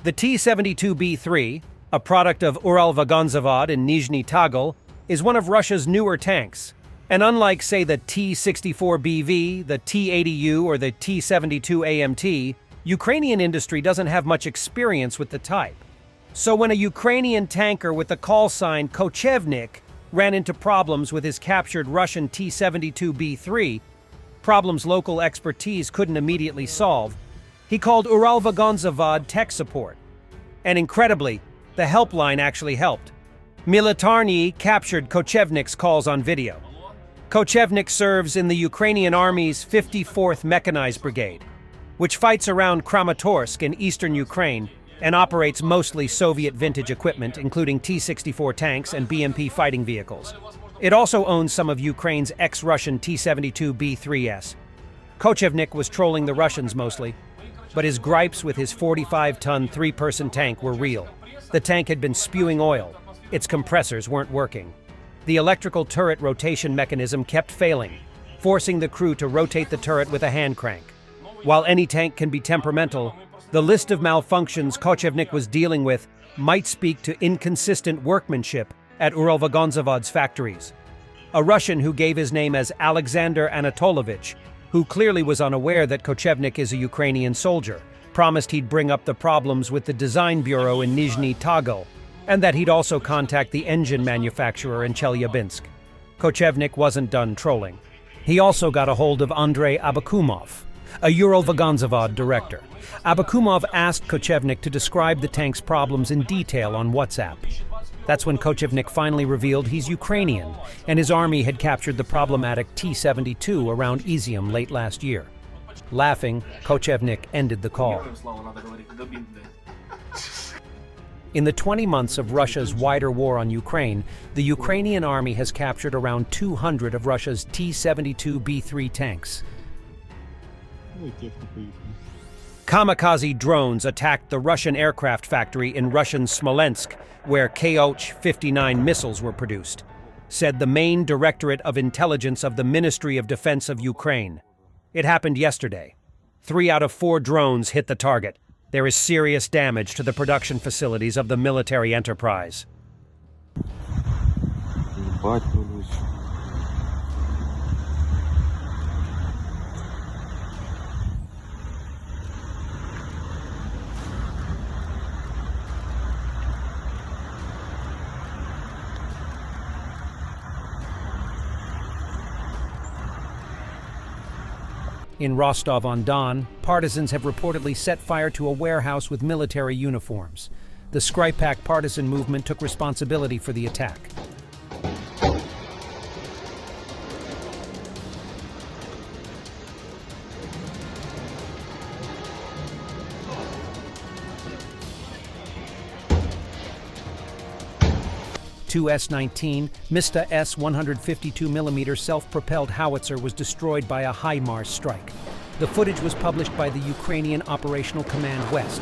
The T-72 B3, a product of Uralvagonzavod in Nizhny Tagil, is one of Russia's newer tanks. And unlike, say, the T-64 BV, the T-80U, or the T-72 AMT, Ukrainian industry doesn't have much experience with the type. So when a Ukrainian tanker with the call sign Kochevnik ran into problems with his captured Russian T-72 B3, problems local expertise couldn't immediately solve, he called Uralvagonzavod tech support. And incredibly, the helpline actually helped. Militarny captured Kochevnik's calls on video. Kochevnik serves in the Ukrainian Army's 54th Mechanized Brigade, which fights around Kramatorsk in eastern Ukraine and operates mostly Soviet vintage equipment, including T-64 tanks and BMP fighting vehicles. It also owns some of Ukraine's ex-Russian T-72 B3s. Kochevnik was trolling the Russians mostly, but his gripes with his 45-ton three-person tank were real. The tank had been spewing oil. Its compressors weren't working. The electrical turret rotation mechanism kept failing, forcing the crew to rotate the turret with a hand crank. While any tank can be temperamental, the list of malfunctions Kochevnik was dealing with might speak to inconsistent workmanship at Uralvagonzavod's factories. A Russian who gave his name as Alexander Anatolovich, who clearly was unaware that Kochevnik is a Ukrainian soldier, promised he'd bring up the problems with the design bureau in Nizhny Tagil, and that he'd also contact the engine manufacturer in Chelyabinsk. Kochevnik wasn't done trolling. He also got a hold of Andrei Abakumov, a Uralvagonzavod director. Abakumov asked Kochevnik to describe the tank's problems in detail on WhatsApp. That's when Kochevnik finally revealed he's Ukrainian, and his army had captured the problematic T-72 around Izium late last year. Laughing, Kochevnik ended the call. In the 20 months of Russia's wider war on Ukraine, the Ukrainian army has captured around 200 of Russia's T-72 B3 tanks. Kamikaze drones attacked the Russian aircraft factory in Russian Smolensk, where K-59 missiles were produced, said the main Directorate of Intelligence of the Ministry of Defense of Ukraine. It happened yesterday. 3 out of 4 drones hit the target. There is serious damage to the production facilities of the military enterprise. In Rostov-on-Don, partisans have reportedly set fire to a warehouse with military uniforms. The Skripak partisan movement took responsibility for the attack. Two S-19 Mista-S 152mm self-propelled howitzer was destroyed by a HIMARS strike. The footage was published by the Ukrainian Operational Command West.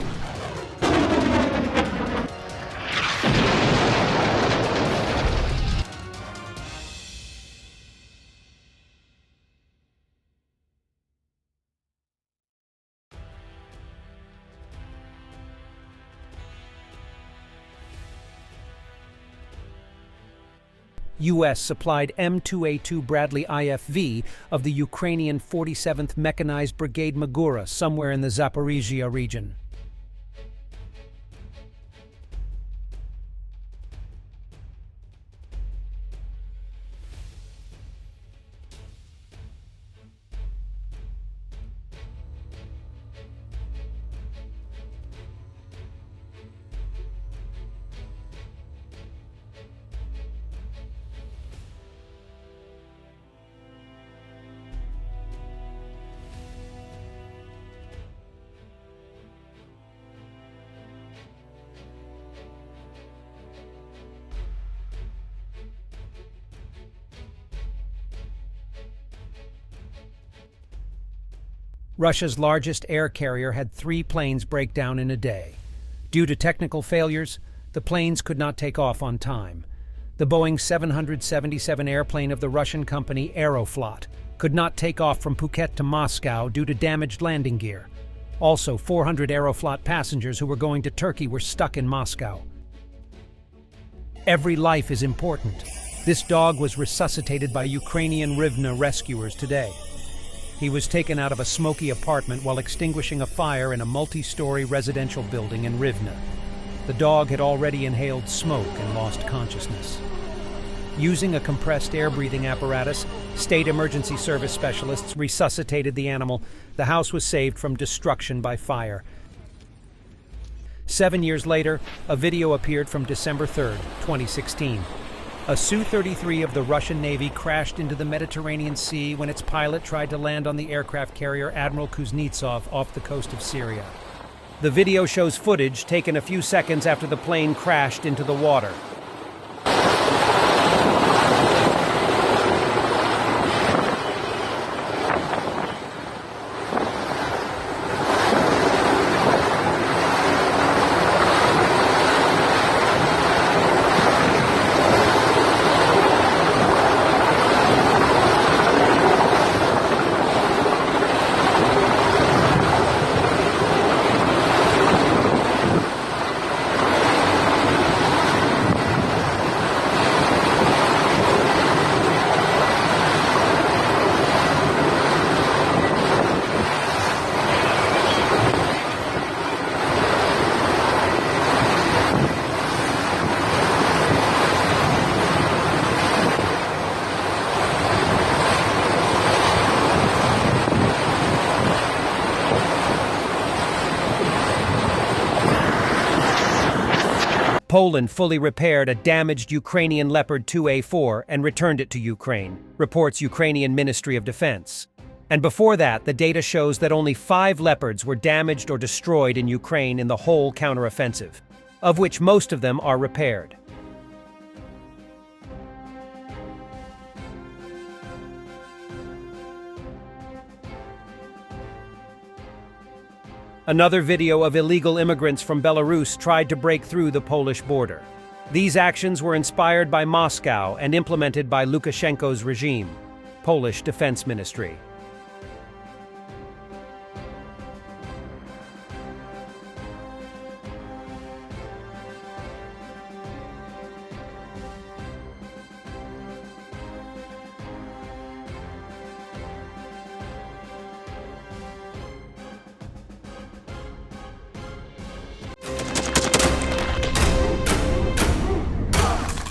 U.S. supplied M2A2 Bradley IFV of the Ukrainian 47th Mechanized Brigade Magura somewhere in the Zaporizhia region. Russia's largest air carrier had 3 planes break down in a day. Due to technical failures, the planes could not take off on time. The Boeing 777 airplane of the Russian company Aeroflot could not take off from Phuket to Moscow due to damaged landing gear. Also, 400 Aeroflot passengers who were going to Turkey were stuck in Moscow. Every life is important. This dog was resuscitated by Ukrainian Rivne rescuers today. He was taken out of a smoky apartment while extinguishing a fire in a multi-story residential building in Rivne. The dog had already inhaled smoke and lost consciousness. Using a compressed air-breathing apparatus, state emergency service specialists resuscitated the animal. The house was saved from destruction by fire. 7 years later, a video appeared from December 3, 2016. A Su-33 of the Russian Navy crashed into the Mediterranean Sea when its pilot tried to land on the aircraft carrier Admiral Kuznetsov off the coast of Syria. The video shows footage taken a few seconds after the plane crashed into the water. Poland fully repaired a damaged Ukrainian Leopard 2A4 and returned it to Ukraine, reports Ukrainian Ministry of Defense. And before that, the data shows that only 5 Leopards were damaged or destroyed in Ukraine in the whole counteroffensive, of which most of them are repaired. Another video of illegal immigrants from Belarus tried to break through the Polish border. These actions were inspired by Moscow and implemented by Lukashenko's regime, Polish Defense Ministry.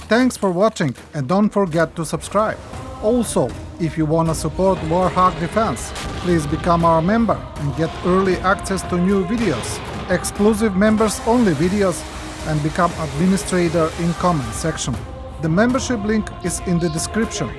Thanks for watching and don't forget to subscribe. Also, if you wanna support Warthog Defense, please become our member and get early access to new videos, exclusive members-only videos, and become administrator in comment section. The membership link is in the description.